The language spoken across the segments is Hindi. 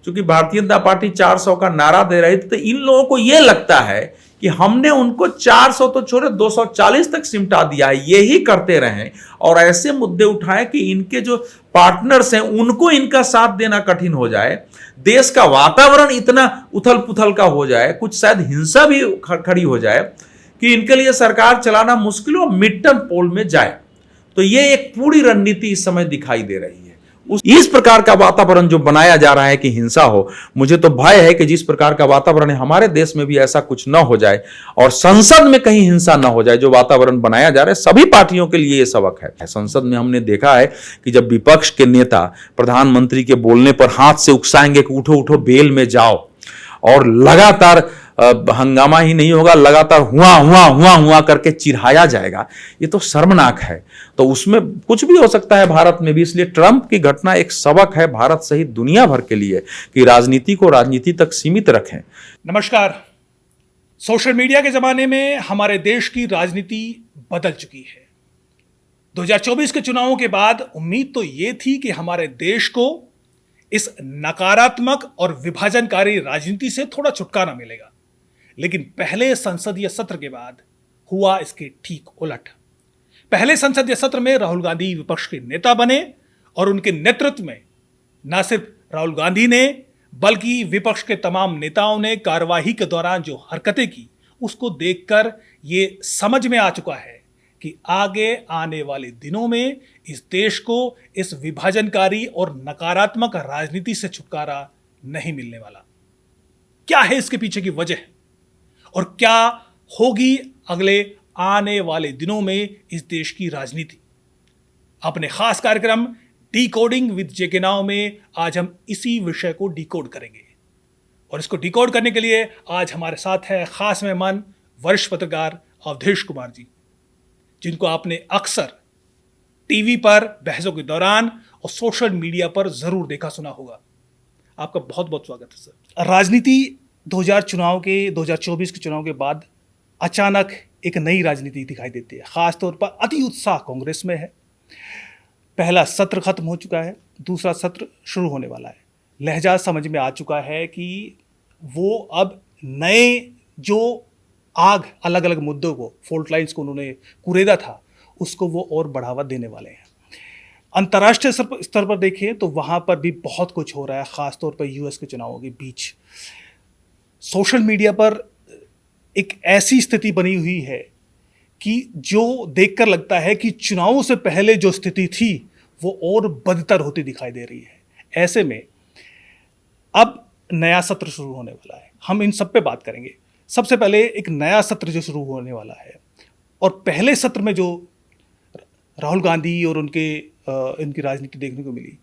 चूंकि भारतीय जनता पार्टी 400 का नारा दे रही थी, तो इन लोगों को यह लगता है कि हमने उनको 400 तो छोड़े 240 तक सिमटा दिया है, यही करते रहें और ऐसे मुद्दे उठाएं कि इनके जो पार्टनर्स हैं उनको इनका साथ देना कठिन हो जाए, देश का वातावरण इतना उथल पुथल का हो जाए, कुछ शायद हिंसा भी खड़ी हो जाए कि इनके लिए सरकार चलाना मुश्किल हो, मिड टर्म पोल में जाए। तो ये एक पूरी रणनीति इस समय दिखाई दे रही है। इस प्रकार का वातावरण जो बनाया जा रहा है कि हिंसा हो, मुझे तो भय है कि जिस प्रकार का वातावरण है हमारे देश में भी ऐसा कुछ ना हो जाए और संसद में कहीं हिंसा ना हो जाए। जो वातावरण बनाया जा रहा है सभी पार्टियों के लिए यह सबक है। संसद में हमने देखा है कि जब विपक्ष के नेता प्रधानमंत्री के बोलने पर हाथ से उकसाएंगे कि उठो उठो बेल में जाओ, और लगातार हंगामा ही नहीं होगा, लगातार हुआ हुआ हुआ हुआ करके चिढ़ाया जाएगा, ये तो शर्मनाक है। तो उसमें कुछ भी हो सकता है भारत में भी। इसलिए ट्रंप की घटना एक सबक है भारत सहित दुनिया भर के लिए कि राजनीति को राजनीति तक सीमित रखें। नमस्कार। सोशल मीडिया के जमाने में हमारे देश की राजनीति बदल चुकी है। 2024 के चुनावों के बाद उम्मीद तो ये थी कि हमारे देश को इस नकारात्मक और विभाजनकारी राजनीति से थोड़ा छुटकारा मिलेगा, लेकिन पहले संसदीय सत्र के बाद हुआ इसके ठीक उलट। पहले संसदीय सत्र में राहुल गांधी विपक्ष के नेता बने और उनके नेतृत्व में न सिर्फ राहुल गांधी ने बल्कि विपक्ष के तमाम नेताओं ने कार्यवाही के दौरान जो हरकतें की उसको देखकर ये समझ में आ चुका है कि आगे आने वाले दिनों में इस देश को इस विभाजनकारी और नकारात्मक राजनीति से छुटकारा नहीं मिलने वाला। क्या है इसके पीछे की वजह और क्या होगी अगले आने वाले दिनों में इस देश की राजनीति? अपने खास कार्यक्रम डिकोडिंग विद जेके नाउ में आज हम इसी विषय को डिकोड करेंगे, और इसको डिकोड करने के लिए आज हमारे साथ है खास मेहमान वरिष्ठ पत्रकार अवधेश कुमार जी, जिनको आपने अक्सर टीवी पर बहसों के दौरान और सोशल मीडिया पर जरूर देखा सुना होगा। आपका बहुत बहुत स्वागत है सर। राजनीति 2024 के चुनाव के बाद अचानक एक नई राजनीति दिखाई देती है। खासतौर पर अति उत्साह कांग्रेस में है। पहला सत्र खत्म हो चुका है, दूसरा सत्र शुरू होने वाला है। लहजा समझ में आ चुका है कि वो अब नए जो आग अलग अलग मुद्दों को, फॉल्ट लाइंस को उन्होंने कुरेदा था, उसको वो और बढ़ावा देने वाले हैं। अंतर्राष्ट्रीय स्तर पर देखें तो वहाँ पर भी बहुत कुछ हो रहा है, ख़ासतौर पर यूएस के चुनावों के बीच। सोशल मीडिया पर एक ऐसी स्थिति बनी हुई है कि जो देखकर लगता है कि चुनावों से पहले जो स्थिति थी वो और बदतर होती दिखाई दे रही है। ऐसे में अब नया सत्र शुरू होने वाला है, हम इन सब पे बात करेंगे। सबसे पहले एक नया सत्र जो शुरू होने वाला है, और पहले सत्र में जो राहुल गांधी और इनकी राजनीति देखने को मिली,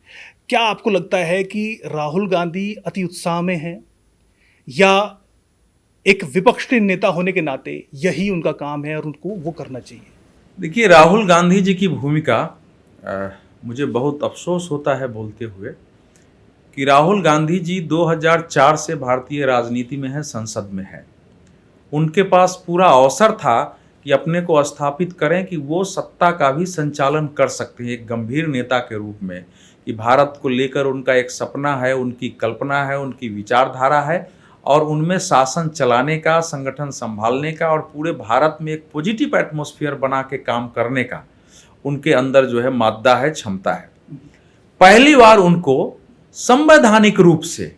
क्या आपको लगता है कि राहुल गांधी अति उत्साह में हैं या एक विपक्ष के नेता होने के नाते यही उनका काम है और उनको वो करना चाहिए? देखिए, राहुल गांधी जी की भूमिका मुझे बहुत अफसोस होता है बोलते हुए कि राहुल गांधी जी 2004 से भारतीय राजनीति में है, संसद में है। उनके पास पूरा अवसर था कि अपने को स्थापित करें कि वो सत्ता का भी संचालन कर सकते हैं एक गंभीर नेता के रूप में, कि भारत को लेकर उनका एक सपना है, उनकी कल्पना है, उनकी विचारधारा है और उनमें शासन चलाने का, संगठन संभालने का और पूरे भारत में एक पॉजिटिव एटमॉस्फेयर बना के काम करने का उनके अंदर जो है मादा है, क्षमता है। पहली बार उनको संवैधानिक रूप से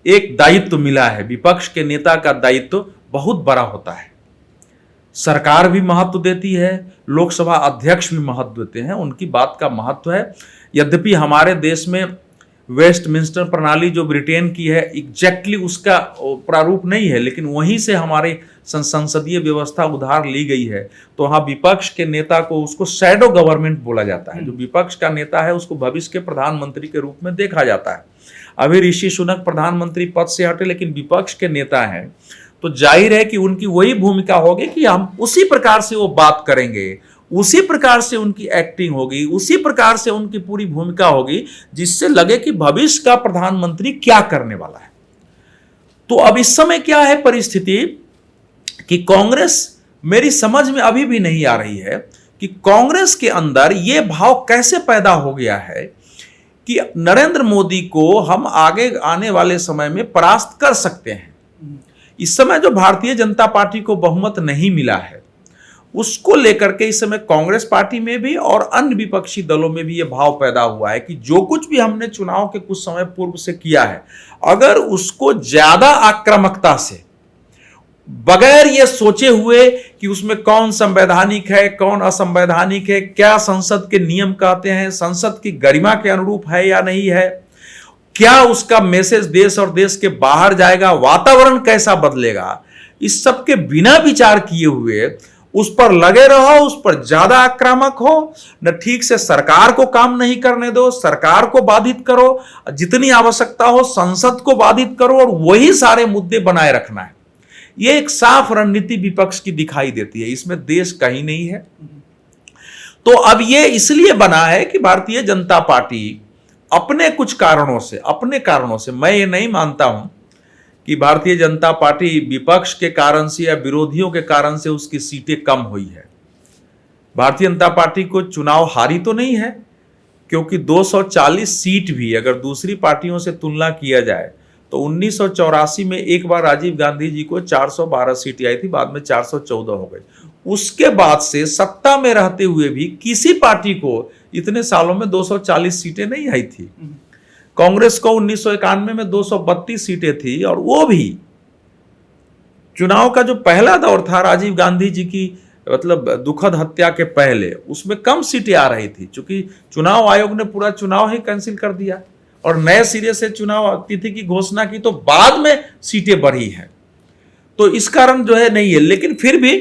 एक दायित्व मिला है। विपक्ष के नेता का दायित्व बहुत बड़ा होता है। सरकार भी महत्व देती है, लोकसभा अध्यक्ष भी महत्व देते हैं, उनकी बात का महत्व है। यद्यपि हमारे देश में वेस्टमिंस्टर प्रणाली जो ब्रिटेन की है एग्जैक्टली उसका प्रारूप नहीं है, लेकिन वहीं से हमारे संसदीय व्यवस्था उधार ली गई है। तो वहाँ विपक्ष के नेता को उसको शैडो गवर्नमेंट बोला जाता है। जो विपक्ष का नेता है उसको भविष्य के प्रधानमंत्री के रूप में देखा जाता है। अभी ऋषि सुनक प्रधानमंत्री पद से हटे लेकिन विपक्ष के नेता हैं, तो जाहिर है कि उनकी वही भूमिका होगी कि हम उसी प्रकार से वो बात करेंगे, उसी प्रकार से उनकी एक्टिंग होगी, उसी प्रकार से उनकी पूरी भूमिका होगी जिससे लगे कि भविष्य का प्रधानमंत्री क्या करने वाला है। तो अब इस समय क्या है परिस्थिति कि कांग्रेस, मेरी समझ में अभी भी नहीं आ रही है कि कांग्रेस के अंदर यह भाव कैसे पैदा हो गया है कि नरेंद्र मोदी को हम आगे आने वाले समय में परास्त कर सकते हैं। इस समय जो भारतीय जनता पार्टी को बहुमत नहीं मिला है, उसको लेकर के इस समय कांग्रेस पार्टी में भी और अन्य विपक्षी दलों में भी यह भाव पैदा हुआ है कि जो कुछ भी हमने चुनाव के कुछ समय पूर्व से किया है, अगर उसको ज्यादा आक्रामकता से, बगैर ये सोचे हुए कि उसमें कौन संवैधानिक है, कौन असंवैधानिक है, क्या संसद के नियम कहते हैं, संसद की गरिमा के अनुरूप है या नहीं है, क्या उसका मैसेज देश और देश के बाहर जाएगा, वातावरण कैसा बदलेगा, इस सब के बिना विचार किए हुए उस पर लगे रहो, उस पर ज्यादा आक्रामक हो, न ठीक से सरकार को काम नहीं करने दो, सरकार को बाधित करो, जितनी आवश्यकता हो संसद को बाधित करो और वही सारे मुद्दे बनाए रखना है। यह एक साफ रणनीति विपक्ष की दिखाई देती है, इसमें देश कहीं नहीं है। तो अब यह इसलिए बना है कि भारतीय जनता पार्टी अपने कुछ कारणों से, अपने कारणों से, मैं ये नहीं मानता हूं कि भारतीय जनता पार्टी विपक्ष के कारण से या विरोधियों के कारण से उसकी सीटें कम हुई है। भारतीय जनता पार्टी को चुनाव हारी तो नहीं है, क्योंकि 240 सीट भी अगर दूसरी पार्टियों से तुलना किया जाए तो 1984 में एक बार राजीव गांधी जी को 412 सीटें आई थी, बाद में 414 हो गई। उसके बाद से सत्ता में रहते हुए भी किसी पार्टी को इतने सालों में 240 सीटें नहीं आई थी। कांग्रेस को 1991 में 232 सीटें थी, और वो भी चुनाव का जो पहला दौर था राजीव गांधी जी की मतलब दुखद हत्या के पहले, उसमें कम सीटें आ रही थी, क्योंकि चुनाव आयोग ने पूरा चुनाव ही कैंसिल कर दिया और नए सिरे से चुनाव तिथि की घोषणा की, तो बाद में सीटें बढ़ी हैं। तो इस कारण जो है नहीं है, लेकिन फिर भी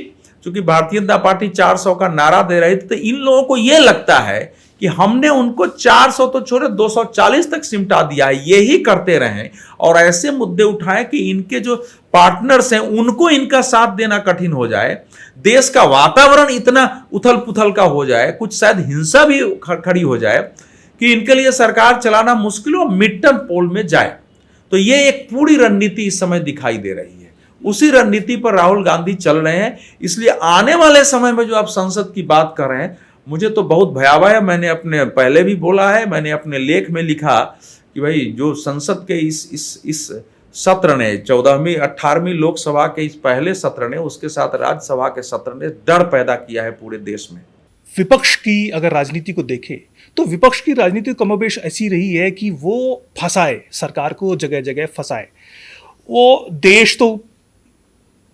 चूंकि भारतीय जनता पार्टी 400 का नारा दे रही थी, तो इन लोगों को यह लगता है कि हमने उनको 400 तो छोड़े 240 तक सिमटा दिया है, यही करते रहें और ऐसे मुद्दे उठाएं कि इनके जो पार्टनर्स हैं उनको इनका साथ देना कठिन हो जाए, देश का वातावरण इतना उथल पुथल का हो जाए, कुछ शायद हिंसा भी खड़ी हो जाए कि इनके लिए सरकार चलाना मुश्किल हो, मिड टर्म पोल में जाए। तो ये एक पूरी रणनीति इस समय दिखाई दे रही है, उसी रणनीति पर राहुल गांधी चल रहे हैं। इसलिए आने वाले समय में जो आप संसद की बात कर रहे हैं, मुझे तो बहुत भयावह है। मैंने अपने पहले भी बोला है, मैंने अपने लेख में लिखा कि भाई जो संसद के इस सत्र ने 14वीं 18वीं लोकसभा के इस पहले सत्र ने, उसके साथ राज्यसभा के सत्र ने डर पैदा किया है पूरे देश में। विपक्ष की अगर राजनीति को देखें तो विपक्ष की राजनीति कमोबेश ऐसी रही है कि वो फंसाए, सरकार को जगह जगह फंसाए। वो देश तो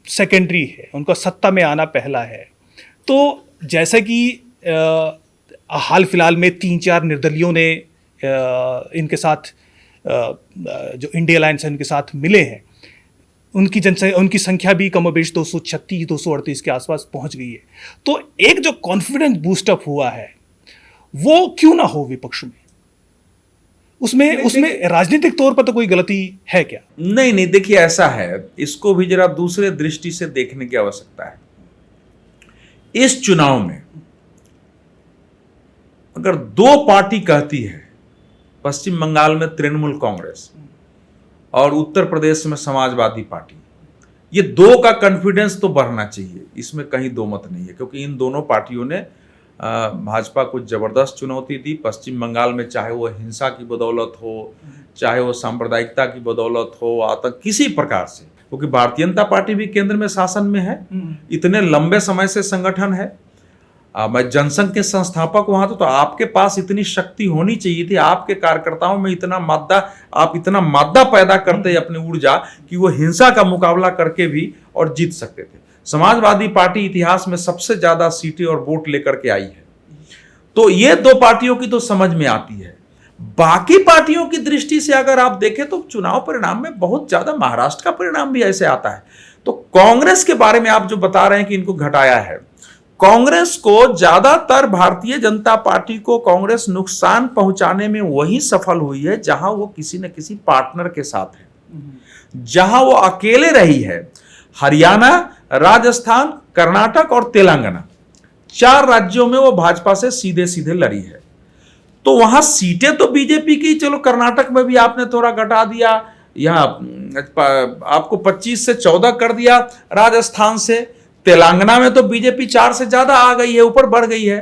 सेकेंडरी है, उनका सत्ता में आना पहला है। तो जैसे कि हाल फिलहाल में 3-4 निर्दलियों ने इनके साथ जो इंडिया अलायंस है उनके साथ मिले हैं, उनकी संख्या भी कमोबेश 236-238 के आसपास पहुंच गई है। तो एक जो कॉन्फिडेंस बूस्टअप हुआ है वो क्यों ना हो विपक्ष में? उसमें राजनीतिक तौर पर तो कोई गलती है क्या? नहीं, देखिए ऐसा है, इसको भी जरा दूसरे दृष्टि से देखने की आवश्यकता है। इस चुनाव में अगर 2 पार्टी कहती है, पश्चिम बंगाल में तृणमूल कांग्रेस और उत्तर प्रदेश में समाजवादी पार्टी, ये 2 का कॉन्फिडेंस तो बढ़ना चाहिए, इसमें कहीं दो मत नहीं है, क्योंकि इन दोनों पार्टियों ने भाजपा को जबरदस्त चुनौती दी। पश्चिम बंगाल में चाहे वो हिंसा की बदौलत हो, चाहे वो सांप्रदायिकता की बदौलत हो, आतंक किसी प्रकार से, क्योंकि भारतीय जनता पार्टी भी केंद्र में शासन में है, इतने लंबे समय से संगठन है। मैं जनसंघ के संस्थापक वहां तो आपके पास इतनी शक्ति होनी चाहिए थी, आपके कार्यकर्ताओं में इतना मादा पैदा करते अपनी ऊर्जा कि वो हिंसा का मुकाबला करके भी और जीत सकते थे। समाजवादी पार्टी इतिहास में सबसे ज्यादा सीटें और वोट लेकर के आई है। तो ये 2 पार्टियों की तो समझ में आती है। बाकी पार्टियों की दृष्टि से अगर आप देखें तो चुनाव परिणाम में बहुत ज्यादा महाराष्ट्र का परिणाम भी ऐसे आता है। तो कांग्रेस के बारे में आप जो बता रहे हैं कि इनको घटाया है, कांग्रेस को ज्यादातर भारतीय जनता पार्टी को कांग्रेस नुकसान पहुंचाने में वही सफल हुई है जहां वो किसी न किसी पार्टनर के साथ है, जहां वो अकेले रही है। हरियाणा, राजस्थान, कर्नाटक और तेलंगाना 4 राज्यों में वो भाजपा से सीधे सीधे लड़ी है। तो वहां सीटें तो बीजेपी की, चलो कर्नाटक में भी आपने थोड़ा घटा दिया, यहां आपको 25 से 14 कर दिया, राजस्थान से, तेलंगाना में तो बीजेपी 4 से ज्यादा आ गई है, ऊपर बढ़ गई है।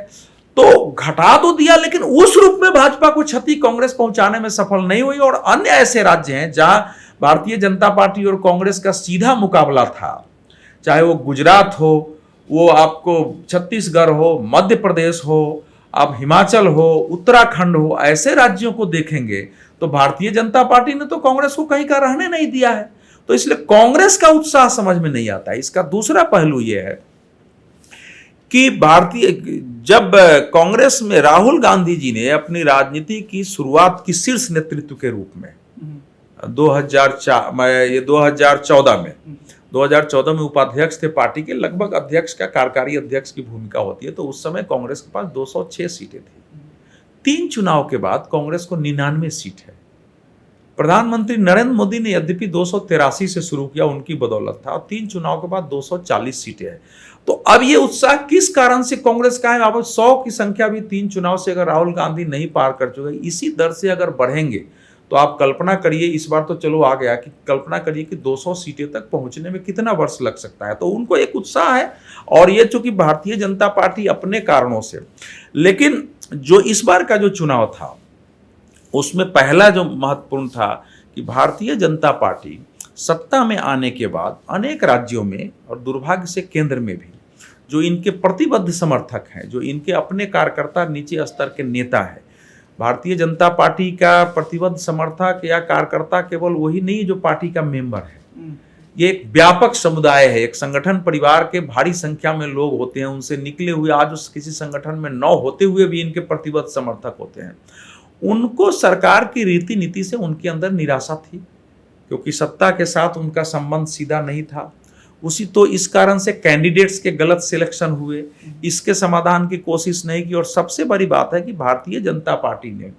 तो घटा तो दिया, लेकिन उस रूप में भाजपा को क्षति कांग्रेस पहुंचाने में सफल नहीं हुई। और अन्य ऐसे राज्य हैं जहां भारतीय जनता पार्टी और कांग्रेस का सीधा मुकाबला था, चाहे वो गुजरात हो, वो आपको छत्तीसगढ़ हो, मध्य प्रदेश हो, आप हिमाचल हो, उत्तराखंड हो, ऐसे राज्यों को देखेंगे तो भारतीय जनता पार्टी ने तो कांग्रेस को कहीं का रहने नहीं दिया है। तो इसलिए कांग्रेस का उत्साह समझ में नहीं आता है। इसका दूसरा पहलू यह है कि जब कांग्रेस में राहुल गांधी जी ने अपनी राजनीति की शुरुआत की शीर्ष नेतृत्व के रूप में 2014 में उपाध्यक्ष थे पार्टी के, लगभग अध्यक्ष का कार्यकारी अध्यक्ष की भूमिका होती है, तो उस समय कांग्रेस के पास 206 सीटें थी। 3 चुनाव के बाद कांग्रेस को 99 सीट है। प्रधानमंत्री नरेंद्र मोदी ने यद्यपि 283 से शुरू किया, उनकी बदौलत था, और 3 चुनाव के बाद 240 सीटें हैं। तो अब ये उत्साह किस कारण से कांग्रेस का है? अब 100 की संख्या भी 3 चुनाव से अगर राहुल गांधी नहीं पार कर चुके, इसी दर से अगर बढ़ेंगे तो आप कल्पना करिए, इस बार तो चलो आ गया, कि कल्पना करिए कि 200 सीटें तक पहुंचने में कितना वर्ष लग सकता है। तो उनको एक उत्साह है, और ये चूंकि भारतीय जनता पार्टी अपने कारणों से, लेकिन जो इस बार का जो चुनाव था उसमें पहला जो महत्वपूर्ण था कि भारतीय जनता पार्टी सत्ता में आने के बाद अनेक राज्यों में और दुर्भाग्य से केंद्र में भी जो इनके प्रतिबद्ध समर्थक हैं, जो इनके अपने कार्यकर्ता नीचे स्तर के नेता हैं, भारतीय जनता पार्टी का प्रतिबद्ध समर्थक या कार्यकर्ता केवल वही नहीं जो पार्टी का मेंबर है, ये एक व्यापक समुदाय है, एक संगठन परिवार के भारी संख्या में लोग होते हैं, उनसे निकले हुए, आज उस किसी संगठन में न होते हुए भी इनके प्रतिबद्ध समर्थक होते हैं। उनको सरकार की रीति नीति से उनके अंदर निराशा थी, क्योंकि सत्ता के साथ उनका संबंध सीधा नहीं था। तो इस कारण से कैंडिडेट्स के गलत सिलेक्शन हुए, इसके समाधान की कोशिश नहीं की। और सबसे बड़ी बात है कि भारतीय जनता पार्टी ने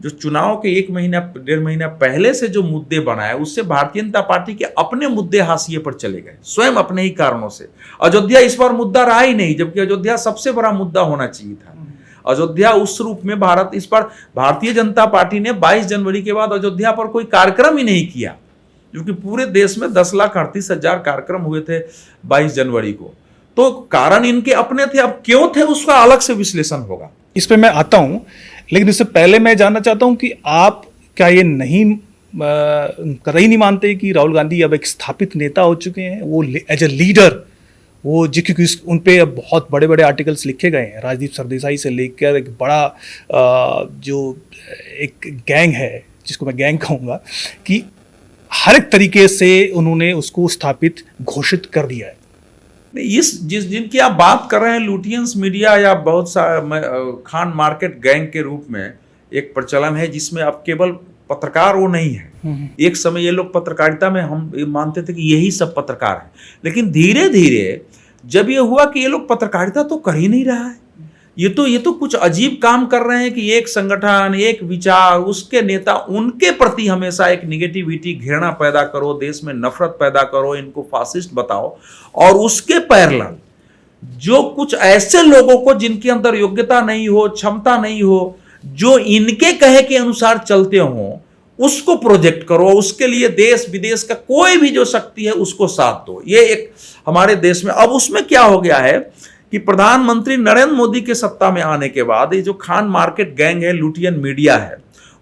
जो चुनाव के 1-1.5 महीना पहले से जो मुद्दे बनाए, उससे भारतीय जनता पार्टी के अपने मुद्दे हाशिए पर चले गए, स्वयं अपने ही कारणों से। अयोध्या इस बार मुद्दा रहा ही नहीं, जबकि अयोध्या सबसे बड़ा मुद्दा होना चाहिए था। अयोध्या उस रूप में इस बार भारतीय जनता पार्टी ने 22 जनवरी के बाद अयोध्या पर कोई कार्यक्रम ही नहीं किया, क्योंकि पूरे देश में 10,38,000 कार्यक्रम हुए थे 22 जनवरी को। तो कारण इनके अपने थे, अब क्यों थे उसका अलग से विश्लेषण होगा। इस पे मैं आता हूं, लेकिन इससे पहले मैं जानना चाहता हूं कि आप क्या ये कतई नहीं मानते कि राहुल गांधी अब एक स्थापित नेता हो चुके हैं, वो एज ए लीडर, वो क्योंकि उन पे अब बहुत बड़े बड़े आर्टिकल्स लिखे गए हैं, राजदीप सरदेसाई से लेकर एक बड़ा जो एक गैंग है, जिसको मैं गैंग कहूँगा, कि हर एक तरीके से उन्होंने उसको स्थापित घोषित कर दिया है। जिनकी आप बात कर रहे हैं, लुटियंस मीडिया या बहुत सा खान मार्केट गैंग के रूप में एक प्रचलन है, जिसमें अब केवल पत्रकार वो नहीं है। एक समय ये लोग पत्रकारिता में हम मानते थे कि यही सब पत्रकार है, लेकिन धीरे धीरे जब ये हुआ कि ये लोग पत्रकारिता तो कर ही नहीं रहा है, ये तो कुछ अजीब काम कर रहे हैं कि एक संगठन, एक विचार, उसके नेता, उनके प्रति हमेशा एक निगेटिविटी, घृणा पैदा करो, देश में नफरत पैदा करो, इनको फासिस्ट बताओ, और उसके पैरेलल जो कुछ ऐसे लोगों को जिनके अंदर योग्यता नहीं हो, क्षमता नहीं हो, जो इनके कहे के अनुसार चलते हो, उसको प्रोजेक्ट करो, उसके लिए देश विदेश का कोई भी जो शक्ति है उसको साथ दो। ये एक हमारे देश में अब उसमें क्या हो गया है कि प्रधानमंत्री नरेंद्र मोदी के सत्ता में आने के बाद ये जो खान मार्केट गैंग है, लुटियन मीडिया है,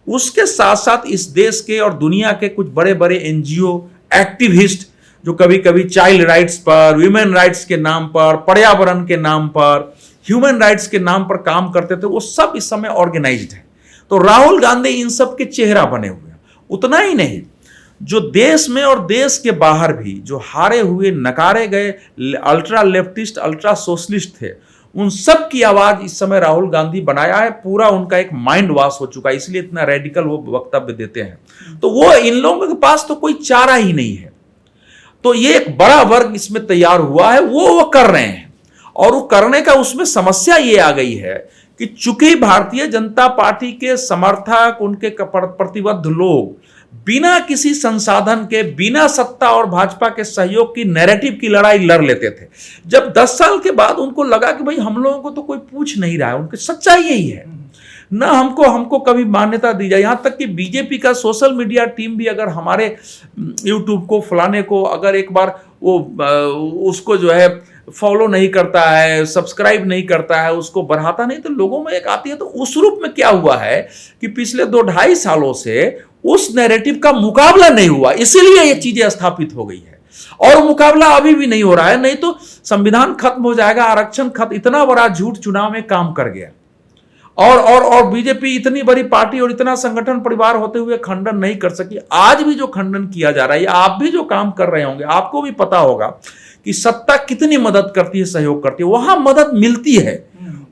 उसके साथ साथ इस देश के और दुनिया के कुछ बड़े बड़े एनजीओ एक्टिविस्ट जो कभी कभी चाइल्ड राइट्स पर, ह्यूमन राइट्स के नाम पर, पर्यावरण के नाम पर, ह्यूमन राइट्स के नाम पर काम करते थे, वो सब इस समय ऑर्गेनाइज्ड है। तो राहुल गांधी इन सब के चेहरा बने हुए हैं। उतना ही नहीं, जो देश में और देश के बाहर भी जो हारे हुए, नकारे गए अल्ट्रा लेफ्टिस्ट, अल्ट्रा सोशलिस्ट थे, उन सब की आवाज इस समय राहुल गांधी बनाया है। पूरा उनका एक माइंड वॉश हो चुका है, इसलिए इतना रेडिकल वो वक्तव्य देते हैं। तो वो इन लोगों के पास तो कोई चारा ही नहीं है। तो ये एक बड़ा वर्ग इसमें तैयार हुआ है, वो कर रहे हैं, और वो करने का उसमें समस्या ये आ गई है कि चूंकि भारतीय जनता पार्टी के समर्थक, उनके प्रतिबद्ध लोग बिना किसी संसाधन के, बिना सत्ता और भाजपा के सहयोग की नैरेटिव की लड़ाई लड़ लेते थे। जब 10 साल के बाद उनको लगा कि भाई हम लोगों को तो कोई पूछ नहीं रहा है, उनकी सच्चाई यही है, ना हमको कभी मान्यता दी जाए। यहां तक कि बीजेपी का सोशल मीडिया टीम भी अगर हमारे यूट्यूब को, फलाने को, अगर एक बार वो उसको जो है फॉलो नहीं करता है, सब्सक्राइब नहीं करता है, उसको बढ़ाता नहीं, तो लोगों में एक आती है। तो उस रूप में क्या हुआ है कि पिछले 2-2.5 सालों से उस नैरेटिव का मुकाबला नहीं हुआ, इसीलिए ये चीजें स्थापित हो गई है। और मुकाबला अभी भी नहीं हो रहा है, नहीं तो संविधान खत्म हो जाएगा, आरक्षण खत्म। इतना बड़ा झूठ चुनाव में काम कर गया, और बीजेपी इतनी बड़ी पार्टी और इतना संगठन परिवार होते हुए खंडन नहीं कर सकी। आज भी जो खंडन किया जा रहा है, आप भी जो काम कर रहे होंगे, आपको भी पता होगा कि सत्ता कितनी मदद करती है, सहयोग करती है। वहां मदद मिलती है।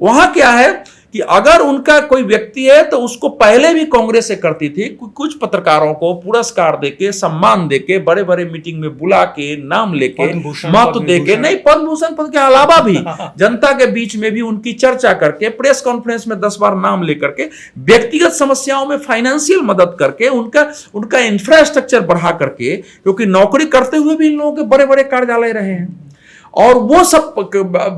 वहां क्या है कि अगर उनका कोई व्यक्ति है तो उसको पहले भी कांग्रेस से करती थी, कुछ पत्रकारों को पुरस्कार देके, सम्मान देके, बड़े बड़े मीटिंग में बुला के, नाम लेके, मत देके, नहीं पद्म भूषण पद के अलावा भी जनता के बीच में भी उनकी चर्चा करके, प्रेस कॉन्फ्रेंस में 10 बार नाम लेकर के, व्यक्तिगत समस्याओं में फाइनेंशियल मदद करके, उनका इंफ्रास्ट्रक्चर बढ़ा करके, क्योंकि नौकरी करते हुए भी इन लोगों के बड़े बड़े कार्यालय रहे हैं, और वो सब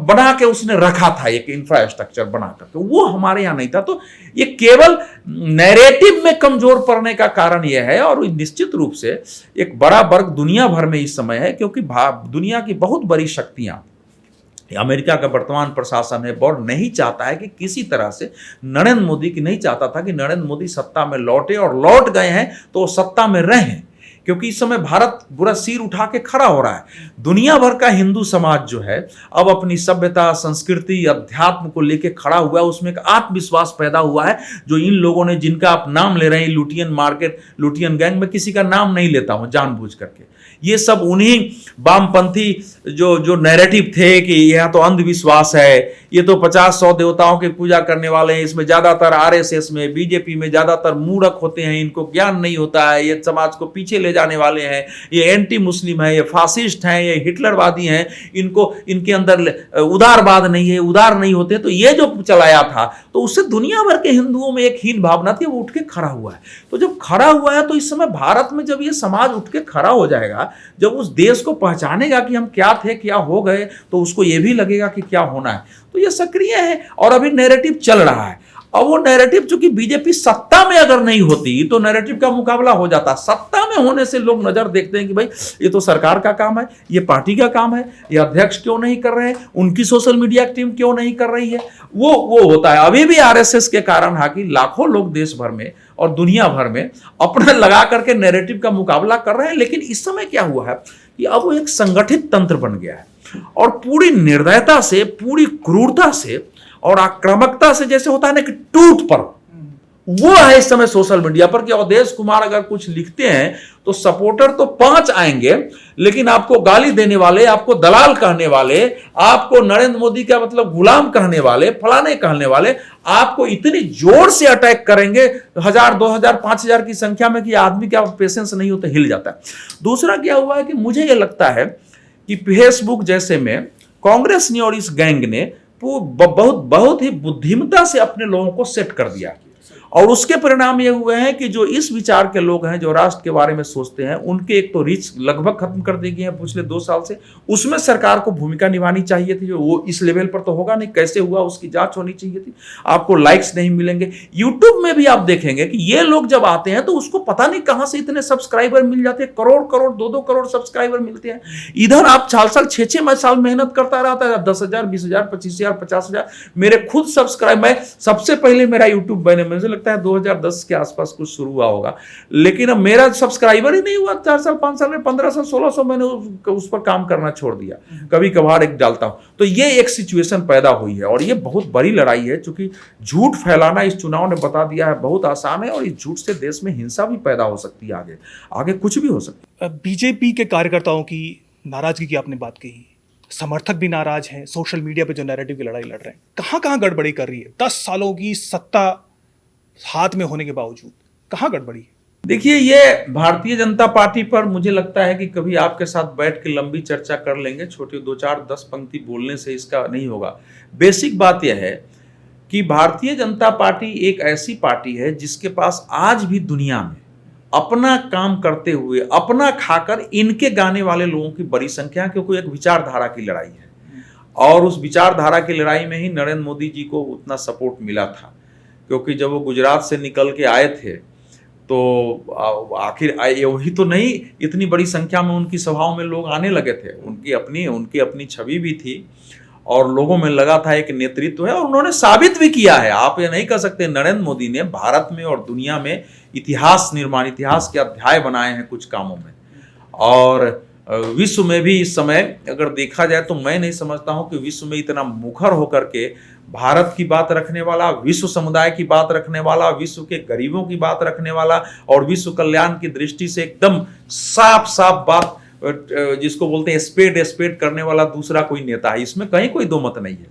बना के उसने रखा था, एक इंफ्रास्ट्रक्चर बना करके। वो हमारे यहां नहीं था। तो ये केवल नैरेटिव में कमजोर पड़ने का कारण यह है, और निश्चित रूप से एक बड़ा वर्ग दुनिया भर में इस समय है, क्योंकि दुनिया की बहुत बड़ी शक्तियां, अमेरिका का वर्तमान प्रशासन है, बोर्ड नहीं चाहता है कि किसी तरह से नरेंद्र मोदी की, नहीं चाहता था कि नरेंद्र मोदी सत्ता में लौटे, और लौट गए हैं तो वो सत्ता में रहें, क्योंकि इस समय भारत पूरा सिर उठा के खड़ा हो रहा है। दुनिया भर का हिंदू समाज जो है अब अपनी सभ्यता, संस्कृति, अध्यात्म को लेके खड़ा हुआ है। उसमें एक आत्मविश्वास पैदा हुआ है, जो इन लोगों ने, जिनका आप नाम ले रहे हैं, लुटियन मार्केट, लुटियन गैंग, में किसी का नाम नहीं लेता हूं जानबूझ करके, ये सब उन्हीं वामपंथी जो नैरेटिव थे कि यह तो अंधविश्वास है, ये तो 50-100 देवताओं की पूजा करने वाले हैं, इसमें ज्यादातर आरएसएस में, बीजेपी में ज्यादातर मूर्ख होते हैं, इनको ज्ञान नहीं होता है, ये समाज को पीछे ले जाने वाले हैं, ये एंटी मुस्लिम है, ये फासिस्ट हैं, ये हिटलरवादी हैं, इनके अंदर उदारवाद नहीं है, उदार नहीं होते। तो ये जो चलाया था, तो उससे दुनिया भर के हिंदुओं में एक हीन भावना थी, वो उठ के खड़ा हुआ है। तो जब खड़ा हुआ है, तो इस समय भारत में जब ये समाज उठ के खड़ा हो जाएगा, जब उस देश को पहचानेगा कि हम क्या थे, क्या हो गए, तो उसको ये भी लगेगा कि क्या होना है। तो ये सक्रिय है, और अभी नैरेटिव चल रहा है। अब वो नैरेटिव, चूंकि बीजेपी सत्ता में अगर नहीं होती तो नैरेटिव का मुकाबला हो जाता। सत्ता में होने से लोग नजर देखते हैं कि भाई ये तो सरकार का काम है, ये पार्टी का काम है, ये अध्यक्ष क्यों नहीं कर रहे हैं, उनकी सोशल मीडिया टीम क्यों नहीं कर रही है, वो होता है। अभी भी आरएसएस के कारण हाकि लाखों लोग देश भर में और दुनिया भर में अपना लगा करके नैरेटिव का मुकाबला कर रहे हैं। लेकिन इस समय क्या हुआ है कि अब वो एक संगठित तंत्र बन गया है, और पूरी निर्दयता से, पूरी क्रूरता से और आक्रामकता से, जैसे होता है ना कि टूट पर, वो है इस समय सोशल मीडिया पर। कि अवधेश कुमार अगर कुछ लिखते हैं तो सपोर्टर तो 5 आएंगे, लेकिन आपको गाली देने वाले, आपको दलाल कहने वाले, आपको नरेंद्र मोदी का मतलब गुलाम कहने वाले, फलाने कहने वाले, आपको इतनी जोर से अटैक करेंगे 1000, 2000, 5000 की संख्या में कि आदमी का पेशेंस नहीं होता, हिल जाता है। दूसरा क्या हुआ है कि मुझे यह लगता है कि फेसबुक जैसे में कांग्रेस ने और इस गैंग ने बहुत ही बुद्धिमता से अपने लोगों को सेट कर दिया, और उसके परिणाम ये हुए हैं कि जो इस विचार के लोग हैं, जो राष्ट्र के बारे में सोचते हैं, उनके एक तो रीच लगभग खत्म कर दी गई है पिछले 2 साल से। उसमें सरकार को भूमिका निभानी चाहिए थी, जो वो इस लेवल पर तो होगा नहीं, कैसे हुआ उसकी जांच होनी चाहिए थी। आपको लाइक्स नहीं मिलेंगे। यूट्यूब में भी आप देखेंगे कि ये लोग जब आते हैं तो उसको पता नहीं कहां से इतने सब्सक्राइबर मिल जाते हैं, करोड़ 2-2 करोड़ सब्सक्राइबर मिलते हैं। इधर आप साल 6-6 साल मेहनत करता रहता है, 10,000, 20,000, 25,000, 50,000। मेरे खुद सब्सक्राइब, मैं सबसे पहले मेरा यूट्यूब बने, मुझे लगता है 2010 के आसपास कुछ शुरू हुआ होगा, लेकिन अब मेरा सब्सक्राइबर ही नहीं हुआ। 4 साल 5 साल में 1500 1600 मैंने उस पर काम करना छोड़ दिया, कभी कभार एक डालता हूं। तो ये एक सिचुएशन पैदा हुई है, और ये बहुत बड़ी लड़ाई है, क्योंकि झूठ फैलाना इस चुनाव ने बता दिया है बहुत आसान है, और इस झूठ से देश में हिंसा भी पैदा हो सकती है, आगे कुछ भी हो सकता है। बीजेपी के कार्यकर्ताओं की नाराजगी की आपने बात कही, समर्थक भी नाराज हैं, सोशल मीडिया पे जो नैरेटिव की लड़ाई लड़ रहे हैं, कहां गड़बड़ी कर रही है? 10 सालों की सत्ता हाथ में होने के बावजूद कहां गड़बड़ी है? देखिए, ये भारतीय जनता पार्टी पर मुझे लगता है कि कभी आपके साथ बैठ के लंबी चर्चा कर लेंगे, छोटी 2-4-10 पंक्ति बोलने से इसका नहीं होगा। बेसिक बात यह है कि भारतीय जनता पार्टी एक ऐसी पार्टी है जिसके पास आज भी दुनिया में अपना काम करते हुए, अपना खाकर इनके गाने वाले लोगों की बड़ी संख्या, क्योंकि एक विचारधारा की लड़ाई है, और उस विचारधारा की लड़ाई में ही नरेंद्र मोदी जी को उतना सपोर्ट मिला था। क्योंकि जब वो गुजरात से निकल के आए थे तो आखिर वही तो नहीं, इतनी बड़ी संख्या में उनकी सभाओं में लोग आने लगे थे। उनकी अपनी छवि भी थी और लोगों में लगा था एक नेतृत्व है, और उन्होंने साबित भी किया है। आप ये नहीं कह सकते। नरेंद्र मोदी ने भारत में और दुनिया में इतिहास के अध्याय बनाए हैं कुछ कामों में, और विश्व में भी इस समय अगर देखा जाए तो मैं नहीं समझता हूं कि विश्व में इतना मुखर होकर के भारत की बात रखने वाला, विश्व समुदाय की बात रखने वाला, विश्व के गरीबों की बात रखने वाला और विश्व कल्याण की दृष्टि से एकदम साफ साफ बात, जिसको बोलते हैं स्पेड करने वाला दूसरा कोई नेता है। इसमें कहीं कोई दो मत नहीं है।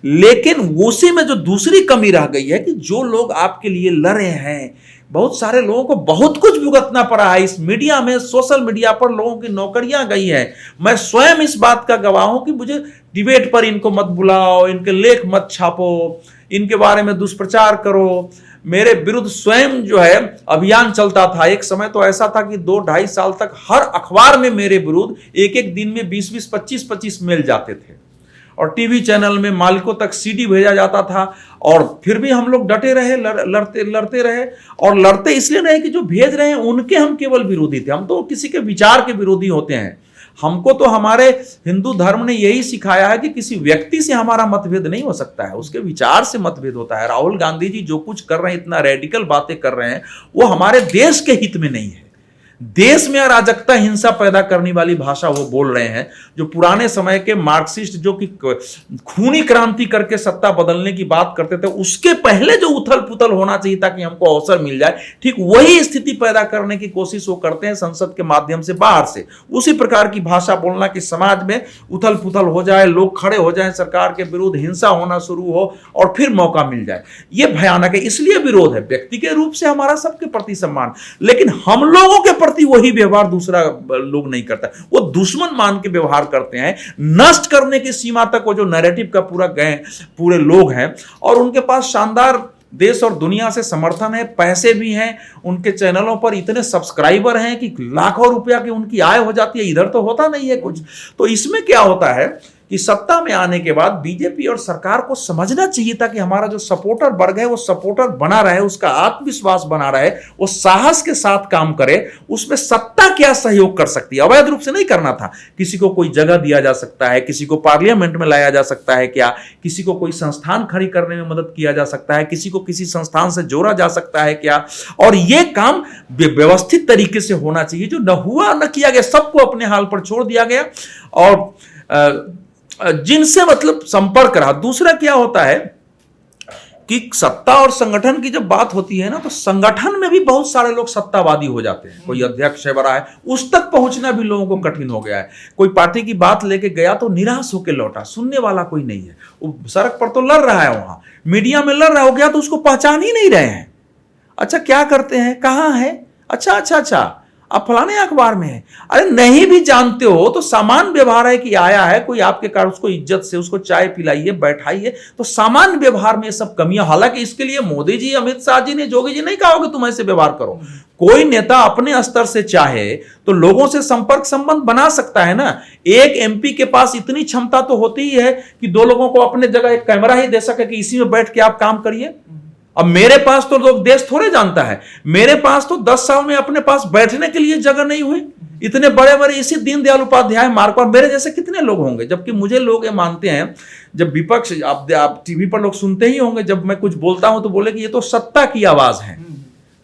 लेकिन उसी में जो दूसरी कमी रह गई है कि जो लोग आपके लिए लड़े हैं, बहुत सारे लोगों को बहुत कुछ भुगतना पड़ा है। इस मीडिया में, सोशल मीडिया पर लोगों की नौकरियां गई हैं। मैं स्वयं इस बात का गवाह हूं कि मुझे डिबेट पर इनको मत बुलाओ, इनके लेख मत छापो, इनके बारे में दुष्प्रचार करो। मेरे विरुद्ध स्वयं जो है अभियान चलता था। एक समय तो ऐसा था कि 2-2.5 साल तक हर अखबार में मेरे विरुद्ध एक दिन में 20-20, 25-25 मेल जाते थे, और टीवी चैनल में मालिकों तक सीडी भेजा जाता था। और फिर भी हम लोग डटे रहे, लड़ते रहे, और लड़ते इसलिए रहे कि जो भेज रहे हैं उनके हम केवल विरोधी थे। हम तो किसी के विचार के विरोधी होते हैं। हमको तो हमारे हिंदू धर्म ने यही सिखाया है कि किसी व्यक्ति से हमारा मतभेद नहीं हो सकता है, उसके विचार से मतभेद होता है। राहुल गांधी जी जो कुछ कर रहे हैं, इतना रेडिकल बातें कर रहे हैं, वो हमारे देश के हित में नहीं है। देश में अराजकता, हिंसा पैदा करने वाली भाषा वो बोल रहे हैं। जो पुराने समय के मार्क्सिस्ट जो कि खूनी क्रांति करके सत्ता बदलने की बात करते थे, उसके पहले जो उथल पुथल होना चाहिए ताकि हमको अवसर मिल जाए, ठीक वही स्थिति पैदा करने की कोशिश वो करते हैं संसद के माध्यम से, बाहर से उसी प्रकार की भाषा बोलना कि समाज में उथल पुथल हो जाए, लोग खड़े हो जाए सरकार के विरुद्ध, हिंसा होना शुरू हो और फिर मौका मिल जाए। ये भयानक है। इसलिए विरोध है। व्यक्ति के रूप से हमारा सबके प्रति सम्मान, लेकिन हम लोगों के वही व्यवहार दूसरा लोग नहीं करता। वो दुश्मन मान के व्यवहार करते हैं। नष्ट करने की सीमा तक वो जो नैरेटिव का पूरे लोग हैं, और उनके पास शानदार देश और दुनिया से समर्थन है, पैसे भी हैं, उनके चैनलों पर इतने सब्सक्राइबर हैं कि लाखों रुपया की उनकी आय हो जाती है। इधर तो होता नहीं है कुछ। तो इसमें क्या होता है कि सत्ता में आने के बाद बीजेपी और सरकार को समझना चाहिए था कि हमारा जो सपोर्टर वर्ग है वो सपोर्टर बना रहे, उसका आत्मविश्वास बना रहे, वो साहस के साथ काम करे। उसमें सत्ता क्या सहयोग कर सकती है? अवैध रूप से नहीं करना था। किसी को कोई जगह दिया जा सकता है, किसी को पार्लियामेंट में लाया जा सकता है क्या, किसी को कोई संस्थान खड़ी करने में मदद किया जा सकता है, किसी को किसी संस्थान से जोड़ा जा सकता है क्या, और ये काम व्यवस्थित तरीके से होना चाहिए। जो न हुआ न किया गया, सबको अपने हाल पर छोड़ दिया गया, और जिनसे मतलब संपर्क रहा। दूसरा क्या होता है कि सत्ता और संगठन की जब बात होती है ना, तो संगठन में भी बहुत सारे लोग सत्तावादी हो जाते हैं। कोई अध्यक्ष है बड़ा है, उस तक पहुंचना भी लोगों को कठिन हो गया है। कोई पार्टी की बात लेके गया तो निराश होकर लौटा, सुनने वाला कोई नहीं है। वो सड़क पर तो लड़ रहा है, वहां मीडिया में लड़ रहा हो गया तो उसको पहचान ही नहीं रहे हैं। अच्छा क्या करते हैं, कहाँ है, अच्छा आप फलाने अखबार में है। अरे नहीं भी जानते हो तो सामान्य व्यवहार है कि आया है कोई आपके कारण, उसको इज्जत से उसको चाय पिलाइए, बैठाइए। तो सामान्य व्यवहार में सब कमियां। हालांकि इसके लिए मोदी जी, अमित शाह जी ने, जोगी जी नहीं कहा कि तुम ऐसे व्यवहार करो। कोई नेता अपने स्तर से चाहे तो लोगों से संपर्क संबंध बना सकता है ना। एक एमपी के पास इतनी क्षमता तो होती ही है कि 2 लोगों को अपने जगह एक कैमरा ही दे सके कि इसी में बैठ के आप काम करिए। अब मेरे पास तो लोग देश थोड़े जानता है, मेरे पास तो 10 साल में अपने पास बैठने के लिए जगह नहीं हुई। इतने बड़े बड़े इसी दीनदयाल उपाध्याय मार्ग पर मेरे जैसे कितने लोग होंगे। जबकि मुझे लोग ये मानते हैं, जब विपक्ष, आप टीवी पर लोग सुनते ही होंगे, जब मैं कुछ बोलता हूं तो बोले कि ये तो सत्ता की आवाज है।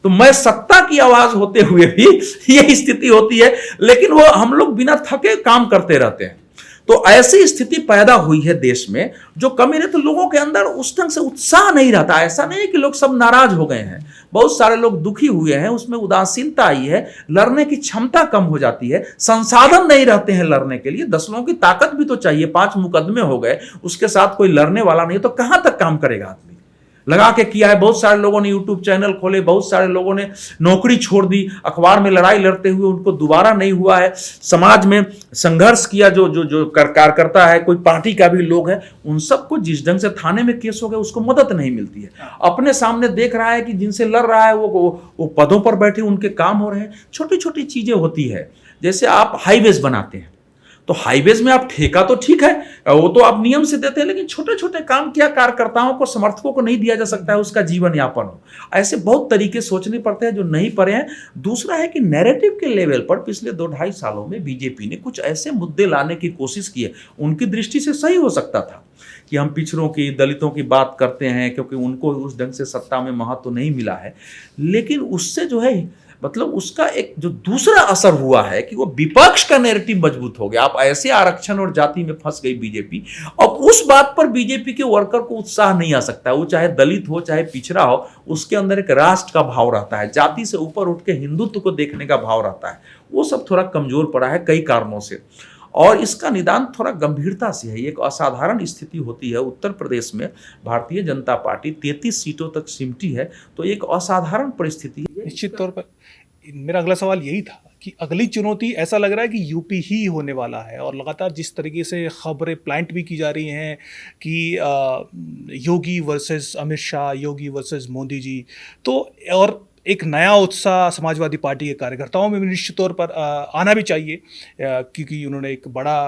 तो मैं सत्ता की आवाज होते हुए भी ये स्थिति होती है, लेकिन वो हम लोग बिना थके काम करते रहते हैं। तो ऐसी स्थिति पैदा हुई है देश में, जो कमी नहीं, तो लोगों के अंदर उस ढंग से उत्साह नहीं रहता। ऐसा नहीं है कि लोग सब नाराज हो गए हैं, बहुत सारे लोग दुखी हुए हैं, उसमें उदासीनता आई है, लड़ने की क्षमता कम हो जाती है, संसाधन नहीं रहते हैं लड़ने के लिए। 10 लोगों की ताकत भी तो चाहिए। 5 मुकदमे हो गए, उसके साथ कोई लड़ने वाला नहीं, तो कहां तक काम करेगा आदमी? लगा के किया है। बहुत सारे लोगों ने यूट्यूब चैनल खोले, बहुत सारे लोगों ने नौकरी छोड़ दी, अखबार में लड़ाई लड़ते हुए उनको दोबारा नहीं हुआ है। समाज में संघर्ष किया जो कार्यकर्ता है, कोई पार्टी का भी लोग है, उन सबको जिस ढंग से थाने में केस हो गए उसको मदद नहीं मिलती है। अपने सामने देख रहा है कि जिनसे लड़ रहा है वो पदों पर बैठे, उनके काम हो रहे हैं। छोटी छोटी चीजें होती है। जैसे आप हाईवेज बनाते हैं तो हाईवेज में आप ठेका तो ठीक है, वो तो आप नियम से देते हैं, लेकिन छोटे छोटे काम क्या कार्यकर्ताओं को, समर्थकों को नहीं दिया जा सकता है, उसका जीवन यापन हो। ऐसे बहुत तरीके सोचने पड़ते हैं जो नहीं पड़े हैं। दूसरा है कि नैरेटिव के लेवल पर पिछले 2-2.5 सालों में बीजेपी ने कुछ ऐसे मुद्दे लाने की कोशिश की है, उनकी दृष्टि से सही हो सकता था कि हम पिछड़ों की, दलितों की बात करते हैं क्योंकि उनको उस ढंग से सत्ता में महत्व नहीं मिला है, लेकिन उससे जो है मतलब उसका एक जो दूसरा असर हुआ है कि वो विपक्ष का नैरेटिव मजबूत हो गया। आप ऐसे आरक्षण और जाति में फंस गई बीजेपी, अब उस बात पर बीजेपी के वर्कर को उत्साह नहीं आ सकता, वो चाहे दलित हो चाहे पिछड़ा हो, उसके अंदर एक राष्ट्र का भाव रहता है, जाति से ऊपर उठ के हिंदुत्व को देखने का भाव रहता है। वो सब थोड़ा कमजोर पड़ा है कई कारणों से, और इसका निदान थोड़ा गंभीरता से है। एक असाधारण स्थिति होती है उत्तर प्रदेश में, भारतीय जनता पार्टी 33 सीटों तक सिमटी है, तो एक असाधारण परिस्थिति है। निश्चित तौर पर मेरा अगला सवाल यही था कि अगली चुनौती ऐसा लग रहा है कि यूपी ही होने वाला है, और लगातार जिस तरीके से खबरें प्लांट भी की जा रही हैं कि योगी वर्सेस अमित शाह, योगी वर्सेस मोदी जी, तो और एक नया उत्साह समाजवादी पार्टी के कार्यकर्ताओं में भी निश्चित तौर पर आना भी चाहिए, क्योंकि उन्होंने एक बड़ा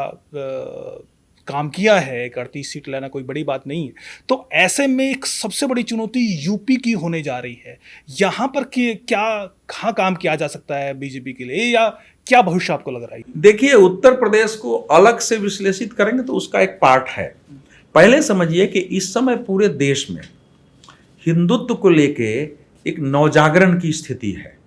काम किया है, एक 38 सीट लाना कोई बड़ी बात नहीं है। तो ऐसे में एक सबसे बड़ी चुनौती यूपी की होने जा रही है। यहाँ पर कहाँ काम किया जा सकता है बीजेपी के लिए, या क्या भविष्य आपको लग रहा है? देखिए, उत्तर प्रदेश को अलग से विश्लेषित करेंगे तो उसका एक पार्ट है। पहले समझिए कि इस समय पूरे देश में हिंदुत्व को लेके एक नवजागरण की स्थिति है,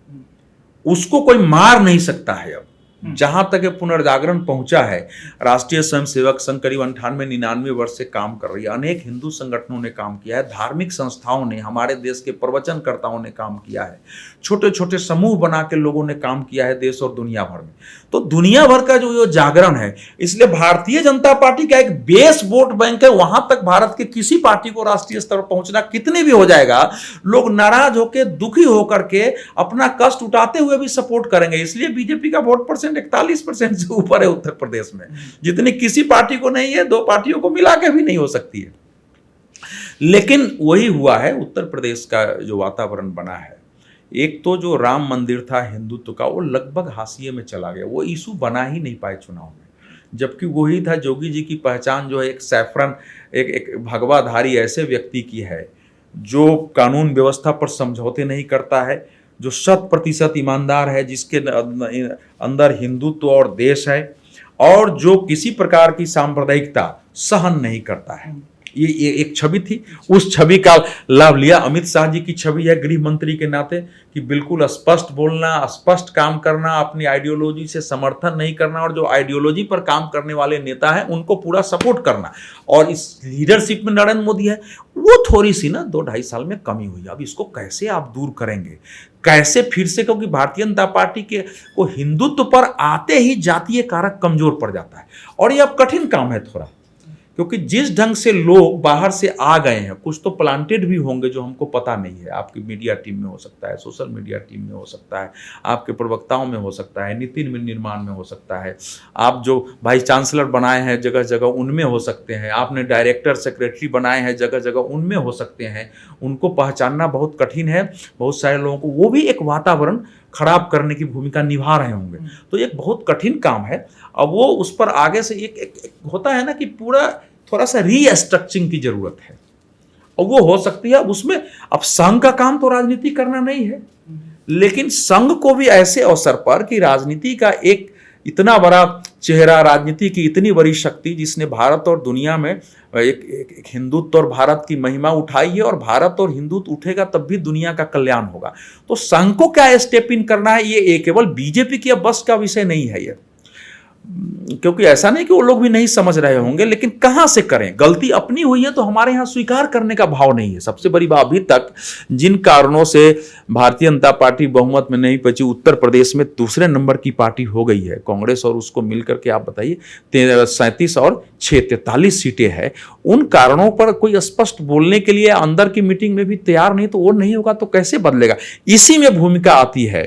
उसको कोई मार नहीं सकता है। अब जहां तक पुनर्जागरण पहुंचा है, राष्ट्रीय स्वयंसेवक संघ करीब 98-99 वर्ष से काम कर रही है, अनेक हिंदू संगठनों ने काम किया है, धार्मिक संस्थाओं ने, हमारे देश के प्रवचनकर्ताओं ने काम किया है, छोटे छोटे समूह बना के लोगों ने काम किया है देश और दुनिया भर में। तो दुनिया भर का जो जागरण है, इसलिए भारतीय जनता पार्टी का एक बेस वोट बैंक है, वहां तक भारत के किसी पार्टी को राष्ट्रीय स्तर पर पहुंचना कितने भी हो जाएगा, लोग नाराज होकर, दुखी होकर के, अपना कष्ट उठाते हुए भी सपोर्ट करेंगे। इसलिए बीजेपी का वोट परसेंट 41% से ऊपर है उत्तर प्रदेश में, जितनी किसी पार्टी को नहीं है, 2 पार्टियों को मिला के भी नहीं हो सकती है। लेकिन वही हुआ है, उत्तर प्रदेश का जो वातावरण बना है, एक तो जो राम मंदिर था हिंदुत्व का, वो लगभग हाशिए में चला गया, वो इशू बना ही नहीं पाए चुनाव में। जबकि वही था, योगी जी की पहचान जो है एक सैफरन, एक भगवाधारी ऐसे व्यक्ति की है जो कानून व्यवस्था पर समझौते नहीं करता है, जो 100% ईमानदार है, जिसके अंदर हिंदुत्व और देश है, और जो किसी प्रकार की सांप्रदायिकता सहन नहीं करता है। ये एक छवि थी, उस छवि का लाभ लिया। अमित शाह जी की छवि है गृह मंत्री के नाते कि बिल्कुल स्पष्ट बोलना, स्पष्ट काम करना, अपनी आइडियोलॉजी से समर्थन नहीं करना, और जो आइडियोलॉजी पर काम करने वाले नेता हैं उनको पूरा सपोर्ट करना। और इस लीडरशिप में नरेंद्र मोदी है, वो थोड़ी सी ना 2-2.5 साल में कमी हुई। अब इसको कैसे आप दूर करेंगे, कैसे फिर से, क्योंकि भारतीय जनता पार्टी के को हिंदुत्व पर आते ही जातीय कारक कमजोर पड़ जाता है, और ये अब कठिन काम है थोड़ा, क्योंकि जिस ढंग से लोग बाहर से आ गए हैं, कुछ तो प्लांटेड भी होंगे जो हमको पता नहीं है, आपकी मीडिया टीम में हो सकता है, सोशल मीडिया टीम में हो सकता है, आपके प्रवक्ताओं में हो सकता है, नीति निर्माण में हो सकता है, आप जो वाइस चांसलर बनाए हैं जगह जगह उनमें हो सकते हैं, आपने डायरेक्टर सेक्रेटरी बनाए हैं जगह जगह उनमें हो सकते हैं। उनको पहचानना बहुत कठिन है, बहुत सारे लोगों को वो भी एक वातावरण खराब करने की भूमिका निभा रहे होंगे, तो एक बहुत कठिन काम है। अब वो उस पर आगे से एक होता है ना कि पूरा थोड़ा सा रीस्ट्रक्चरिंग की जरूरत है, और वो हो सकती है। अब उसमें अब संघ का काम तो राजनीति करना नहीं है, लेकिन संघ को भी ऐसे अवसर पर कि राजनीति का एक इतना बड़ा चेहरा, राजनीति की इतनी बड़ी शक्ति जिसने भारत और दुनिया में एक हिंदुत्व और भारत की महिमा उठाई है, और भारत और हिंदुत्व उठेगा तब भी दुनिया का कल्याण होगा। तो संघ को क्या स्टेप इन करना है, ये केवल बीजेपी की बस का विषय नहीं है ये, क्योंकि ऐसा नहीं कि वो लोग भी नहीं समझ रहे होंगे, लेकिन कहां से करें। गलती अपनी हुई है तो हमारे यहां स्वीकार करने का भाव नहीं है। सबसे बड़ी बात, अभी तक जिन कारणों से भारतीय जनता पार्टी बहुमत में नहीं पहुंची, उत्तर प्रदेश में दूसरे नंबर की पार्टी हो गई है कांग्रेस, और उसको मिलकर के आप बताइए 37 और 6 43 सीटें हैं। उन कारणों पर कोई स्पष्ट बोलने के लिए अंदर की मीटिंग में भी तैयार नहीं, तो वो नहीं होगा तो कैसे बदलेगा। इसी में भूमिका आती है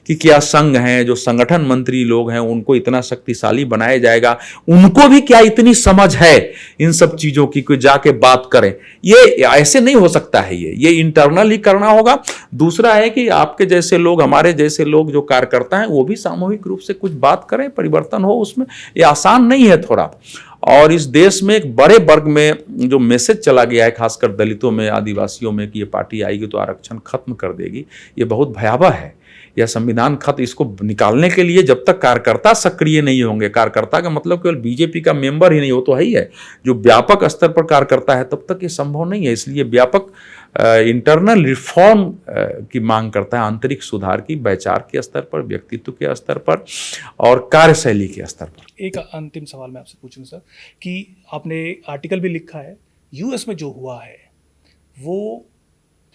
कि क्या संघ हैं, जो संगठन मंत्री लोग हैं, उनको इतना शक्तिशाली शक्तिशाली बनाया जाएगा। उनको भी क्या इतनी समझ है इन सब चीजों की कोई जाके बात करें? ये ऐसे नहीं हो सकता है। ये इंटरनल ही करना होगा। दूसरा है कि आपके जैसे लोग, हमारे जैसे लोग जो कार्यकर्ता हैं, वो भी सामूहिक रूप से कुछ बात करें, परिवर्तन हो उसमें। ये आसान नहीं है थोड़ा। और इस देश में एक बड़े वर्ग में जो मैसेज चला गया है, खासकर दलितों में, आदिवासियों में, कि ये पार्टी आएगी तो आरक्षण खत्म कर देगी, ये बहुत भयावह है। यह संविधान खत्म, इसको निकालने के लिए जब तक कार्यकर्ता सक्रिय नहीं होंगे, कार्यकर्ता का मतलब केवल बीजेपी का मेंबर ही नहीं, वो तो है ही है, जो व्यापक स्तर पर कार्यकर्ता है, तब तक ये संभव नहीं है। इसलिए व्यापक इंटरनल रिफॉर्म की मांग करता है, आंतरिक सुधार की, वैचार के स्तर पर, व्यक्तित्व के स्तर पर और कार्यशैली के स्तर पर। एक अंतिम सवाल मैं आपसे पूछूंगा सर, कि आपने आर्टिकल भी लिखा है, यूएस में जो हुआ है वो,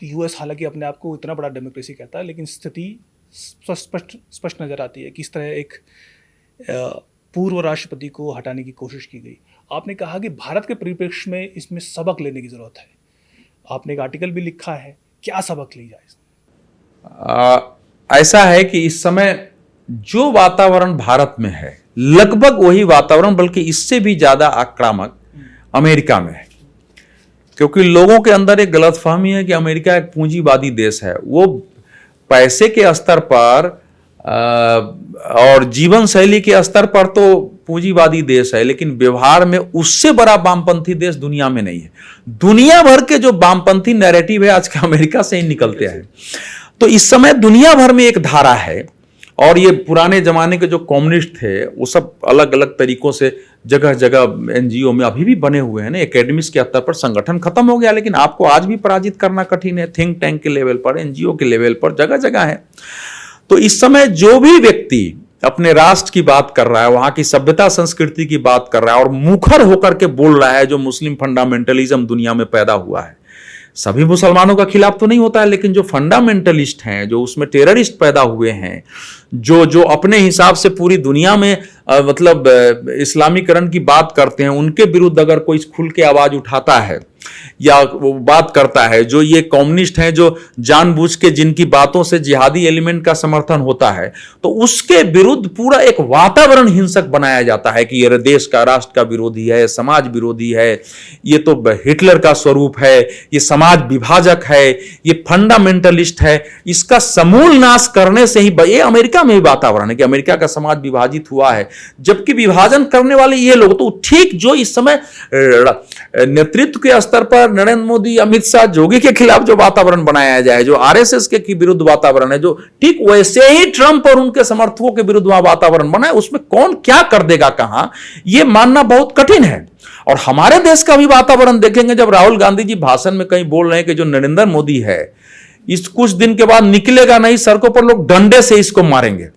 यूएस हालांकि अपने आप को इतना बड़ा डेमोक्रेसी कहता है, लेकिन स्थिति स्पष्ट नजर आती है। किस तरह एक पूर्व राष्ट्रपति को हटाने की कोशिश की गई। आपने कहा कि भारत के परिप्रेक्ष्य में इसमें सबक लेने की जरूरत है। आपने एक आर्टिकल भी लिखा है, क्या सबक ली जाए? ऐसा है कि इस समय जो वातावरण भारत में है, लगभग वही वातावरण, बल्कि इससे भी ज्यादा आक्रामक अमेरिका में है। क्योंकि लोगों के अंदर एक गलतफहमी है कि अमेरिका एक पूंजीवादी देश है। वो पैसे के स्तर पर और जीवन शैली के स्तर पर तो पूंजीवादी देश है, लेकिन व्यवहार में उससे बड़ा वामपंथी देश दुनिया में नहीं है। दुनिया भर के जो वामपंथी नैरेटिव है आज के अमेरिका से ही निकलते हैं। तो इस समय दुनिया भर में एक धारा है, और ये पुराने जमाने के जो कम्युनिस्ट थे वो सब अलग अलग तरीकों से जगह जगह एनजीओ में अभी भी बने हुए हैं ना। एकेडमिक्स के स्तर पर संगठन खत्म हो गया, लेकिन आपको आज भी पराजित करना कठिन है। थिंक टैंक के लेवल पर, एनजीओ के लेवल पर जगह जगह है। तो इस समय जो भी व्यक्ति अपने राष्ट्र की बात कर रहा है, वहां की सभ्यता संस्कृति की बात कर रहा है और मुखर होकर के बोल रहा है, जो मुस्लिम फंडामेंटलिज्म दुनिया में पैदा हुआ है, सभी मुसलमानों का खिलाफ तो नहीं होता है, लेकिन जो फंडामेंटलिस्ट हैं, जो उसमें टेररिस्ट पैदा हुए हैं, जो अपने हिसाब से पूरी दुनिया में मतलब इस्लामीकरण की बात करते हैं, उनके विरुद्ध अगर कोई खुल के आवाज उठाता है या वो बात करता है, जो ये कम्युनिस्ट हैं, जो जानबूझ के जिनकी बातों से जिहादी एलिमेंट का समर्थन होता है, तो उसके विरुद्ध पूरा एक वातावरण हिंसक बनाया जाता है कि ये देश का, राष्ट्र का विरोधी है, समाज विरोधी है, ये तो हिटलर का स्वरूप है, ये समाज विभाजक है, ये फंडामेंटलिस्ट है। इसका समूल नाश करने से ही ये अमेरिका में भी वातावरण है कि अमेरिका का समाज विभाजित हुआ है, जबकि विभाजन करने वाले ये लोग तो ठीक जो इस समय नेतृत्व के स्तर पर नरेंद्र मोदी, अमित शाह, जोगी के खिलाफ जो वातावरण बनाया जाए, जो आरएसएस के विरुद्ध वातावरण है, जो ठीक वैसे ही ट्रंप और उनके समर्थकों के विरुद्ध वातावरण बना है, उसमें कौन क्या कर देगा, कहां, यह मानना बहुत कठिन है। और हमारे देश का भी वातावरण देखेंगे, जब राहुल गांधी जी भाषण में कहीं बोल रहे हैं कि जो नरेंद्र मोदी है, इस कुछ दिन के बाद निकलेगा नहीं, सड़कों पर लोग डंडे से इसको मारेंगे,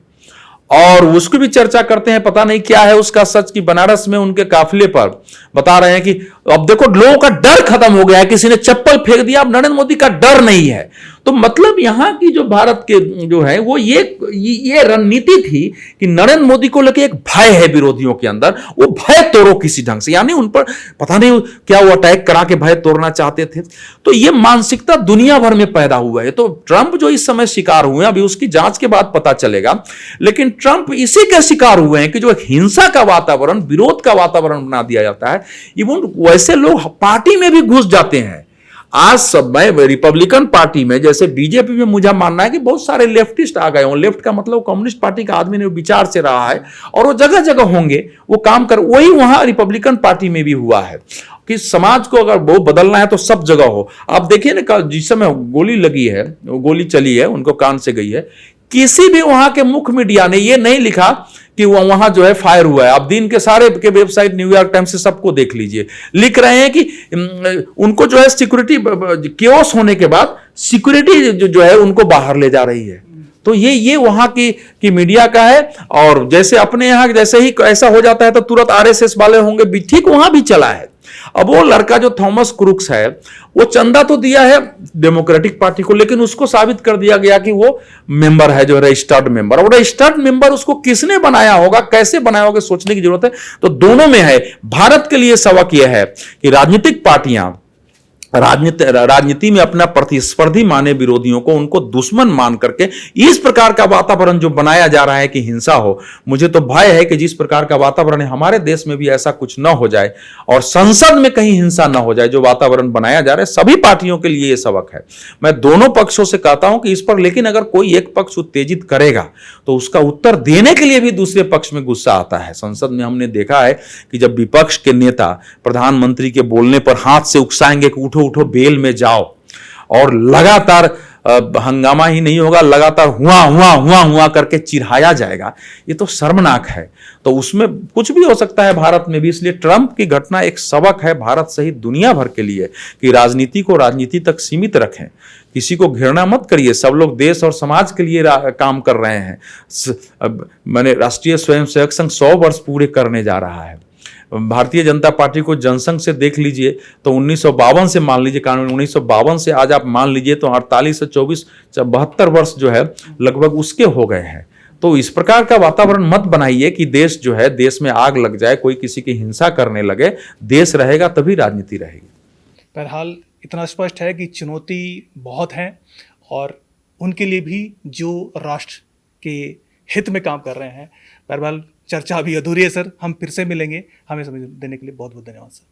और उसकी भी चर्चा करते हैं, पता नहीं क्या है उसका सच, की बनारस में उनके काफिले पर बता रहे हैं कि अब देखो लोगों का डर खत्म हो गया है, किसी ने चप्पल फेंक दिया, अब नरेंद्र मोदी का डर नहीं है। तो मतलब यहां की जो भारत के जो है वो ये रणनीति थी कि नरेंद्र मोदी को लेकर एक भय है विरोधियों के अंदर, वो भय तोड़ो किसी ढंग से, यानी उन पर पता नहीं क्या वो अटैक करा के भय तोड़ना चाहते थे। तो ये मानसिकता दुनिया भर में पैदा हुआ है। तो ट्रंप जो इस समय शिकार हुए हैं, अभी उसकी जांच के बाद पता चलेगा, लेकिन ट्रंप इसी के शिकार हुए हैं कि जो एक हिंसा का वातावरण, विरोध का वातावरण बना दिया जाता है। इवन वैसे लोग पार्टी में भी घुस जाते हैं। आज सब में रिपब्लिकन पार्टी में, जैसे बीजेपी में, मुझे मानना है कि बहुत सारे लेफ्टिस्ट आ गए हों। लेफ्ट का मतलब कम्युनिस्ट पार्टी का आदमी ने विचार से रहा है, और वो जगह जगह होंगे, वो काम कर, वही वहां रिपब्लिकन पार्टी में भी हुआ है कि समाज को अगर वो बदलना है तो सब जगह हो। आप देखिए ना, जिस समय गोली लगी है, गोली चली है, उनको कान से गई है, किसी भी वहां के मुख्य मीडिया ने ये नहीं लिखा कि वो वहां जो है फायर हुआ है। आप दिन के सारे के वेबसाइट, न्यूयॉर्क टाइम्स से सबको देख लीजिए, लिख रहे हैं कि उनको जो है सिक्योरिटी केओस होने के बाद सिक्योरिटी जो है उनको बाहर ले जा रही है। तो ये वहां की मीडिया का है। और जैसे अपने यहां जैसे ही ऐसा हो जाता है तो तुरंत आरएसएस वाले होंगे, भी ठीक वहां भी चला है। अब वो लड़का जो थॉमस क्रूक्स है, वो चंदा तो दिया है डेमोक्रेटिक पार्टी को, लेकिन उसको साबित कर दिया गया कि वो मेंबर है, जो रजिस्टर्ड मेंबर। और रजिस्टर्ड मेंबर उसको किसने बनाया होगा, कैसे बनाया होगा, सोचने की जरूरत है। तो दोनों में है। भारत के लिए सबक यह है कि राजनीतिक पार्टियां राजनीति में अपना प्रतिस्पर्धी माने विरोधियों को उनको दुश्मन मान करके इस प्रकार का वातावरण जो बनाया जा रहा है कि हिंसा हो, मुझे तो भय है कि जिस प्रकार का वातावरण है हमारे देश में भी ऐसा कुछ न हो जाए और संसद में कहीं हिंसा न हो जाए। जो वातावरण बनाया जा रहा है सभी पार्टियों के लिए यह सबक है। मैं दोनों पक्षों से कहता हूं कि इस पर, लेकिन अगर कोई एक पक्ष उत्तेजित करेगा तो उसका उत्तर देने के लिए भी दूसरे पक्ष में गुस्सा आता है। संसद में हमने देखा है कि जब विपक्ष के नेता प्रधानमंत्री के बोलने पर हाथ से उकसाएंगे कि उठो उठो बेल में जाओ, और लगातार हंगामा ही नहीं होगा, लगातार हुआ हुआ हुआ हुआ करके चिढ़ाया जाएगा, ये तो शर्मनाक है। तो उसमें कुछ भी हो सकता है भारत में भी। इसलिए ट्रंप की घटना एक सबक है भारत सहित दुनिया भर के लिए कि राजनीति को राजनीति तक सीमित रखें, किसी को घृणा मत करिए। सब लोग देश और समाज के लिए काम कर रहे हैं। मैंने राष्ट्रीय स्वयंसेवक संघ 100 वर्ष पूरे करने जा रहा है। भारतीय जनता पार्टी को जनसंघ से देख लीजिए तो 1952 से मान लीजिए, कानून 1952 से आज आप मान लीजिए तो 48 से 24 72 वर्ष जो है लगभग उसके हो गए हैं। तो इस प्रकार का वातावरण मत बनाइए कि देश जो है, देश में आग लग जाए, कोई किसी की हिंसा करने लगे। देश रहेगा तभी राजनीति रहेगी। बहरहाल इतना स्पष्ट है कि चुनौती बहुत हैं और उनके लिए भी जो राष्ट्र के हित में काम कर रहे हैं। बहरहाल चर्चा अभी अधूरी है सर, हम फिर से मिलेंगे। हमें समय देने के लिए बहुत बहुत धन्यवाद सर।